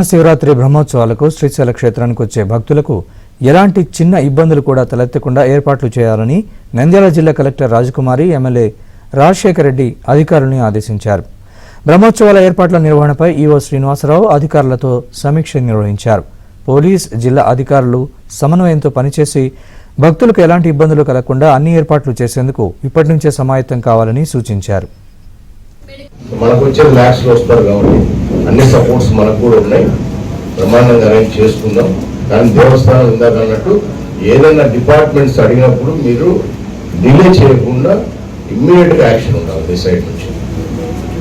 మహాశివరాత్రి బ్రహ్మోత్సవాలకు శ్రీశైల క్షేత్రానికి వచ్చే భక్తులకు ఎలాంటి చిన్న ఇబ్బందులు కూడా తలెత్తకుండా ఏర్పాట్లు చేయాలని నంద్యాల జిల్లా కలెక్టర్ రాజకుమారి ఎమ్మెల్యే రాజశేఖర్ రెడ్డి అధికారులను ఆదేశించారు. బ్రహ్మోత్సవాల ఏర్పాట్ల నిర్వహణపై ఈవో శ్రీనివాసరావు అధికారులతో సమీక్ష నిర్వహించారు. పోలీస్, జిల్లా అధికారులు సమన్వయంతో పనిచేసి భక్తులకు ఎలాంటి ఇబ్బందులు కలగకుండా అన్ని ఏర్పాట్లు చేసేందుకు ఇప్పటి నుంచే సమాయత్తం కావాలని సూచించారు. మనకు వచ్చే ల్యాక్స్లో వస్తారు కాబట్టి అన్ని సపోర్ట్స్ మనకు కూడా ఉన్నాయి. బ్రహ్మాండంగా అరేంజ్ చేసుకుందాం. కానీ దేవస్థానం ఇందాక అన్నట్టు ఏదైనా డిపార్ట్మెంట్స్ అడిగినప్పుడు మీరు డిలే చేయకుండా ఇమ్మీడియట్గా యాక్షన్ ఉండాలి మీ సైడ్ నుంచి.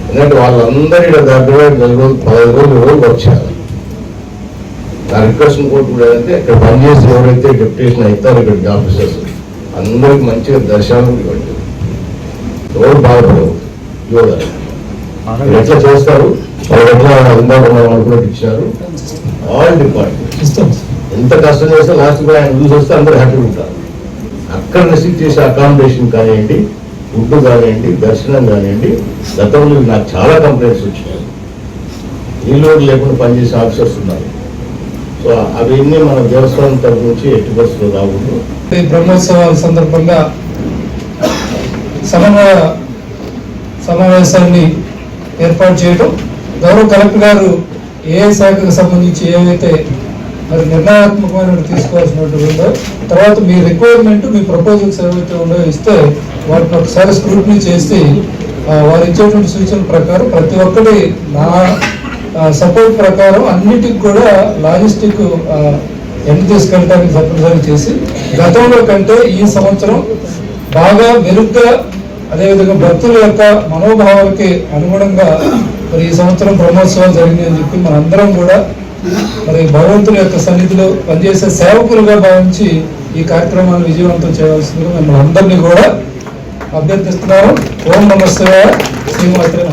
ఎందుకంటే వాళ్ళందరి దగ్గర 15 రోజులు వర్క్ చేయాలి. నా రిక్వెస్ట్ ఇంకోటి కూడా ఏంటంటే ఇక్కడ పనిచేసి ఎవరైతే డెప్యుటేషన్ అవుతారో ఇక్కడికి ఆఫీసర్స్ అందరికి మంచిగా దర్శనం ఇవ్వండి. ఎవరు బాధపడవు. యోగారు ఎట్లా చేస్తారు, వాళ్ళు ఎట్లా ఇందాక అనుకున్నట్టు ఇచ్చారు. ఆల్ డిపార్ట్మెంట్ ఎంత కష్టం చేస్తే లాస్ట్ కూడా ఆయన చూసి వస్తే అందరూ హ్యాపీగా ఉంటారు. అక్కడ రిసీవ్ చేసే అకామిడేషన్ కానివ్వండి, ఫుడ్ కానివ్వండి, దర్శనం కానివ్వండి, గతంలో నాకు చాలా కంప్లైంట్స్ వచ్చినాయి. నీళ్ళు లేకుండా పనిచేసే ఆఫీసర్స్ ఉన్నారు. సో అవన్నీ మన దేవస్థానం తరఫు నుంచి ఎట్టి బస్సులో రాకూడదు. ఈ బ్రహ్మోత్సవాల సందర్భంగా సమన్వయ సమావేశాన్ని ఏర్పాటు చేయడం, గౌరవ కలెక్టర్ గారు ఏ శాఖకు సంబంధించి ఏవైతే మరి నిర్ణయాత్మకమైన తీసుకోవాల్సినటువంటి ఉందో, తర్వాత మీ రిక్వైర్మెంట్, మీ ప్రపోజల్స్ ఏవైతే ఉండో ఇస్తే వాటిని ఒకసారి స్క్రూటినీ చేసి వారు ఇచ్చేటువంటి సూచనల ప్రకారం ప్రతి ఒక్కటి నా సపోర్ట్ ప్రకారం అన్నిటికి కూడా లాజిస్టిక్ ఎండ్ తీసుకెళ్ళడానికి తప్పనిసరి చేసి గతంలో కంటే ఈ సంవత్సరం బాగా మెరుగ్గా, అదేవిధంగా భక్తుల యొక్క మనోభావాలకి అనుగుణంగా మరి ఈ సంవత్సరం బ్రహ్మోత్సవాలు జరిగినాయని చెప్పి మనందరం కూడా మరి భగవంతుని యొక్క సన్నిధిలో పనిచేసే సేవకులుగా భావించి ఈ కార్యక్రమాన్ని విజయవంతం చేయవలసిందిగా మిమ్మల్ని అందరినీ కూడా అభ్యర్థిస్తున్నాము. ఓం నమః శివాయ. శ్రీమాత్రే.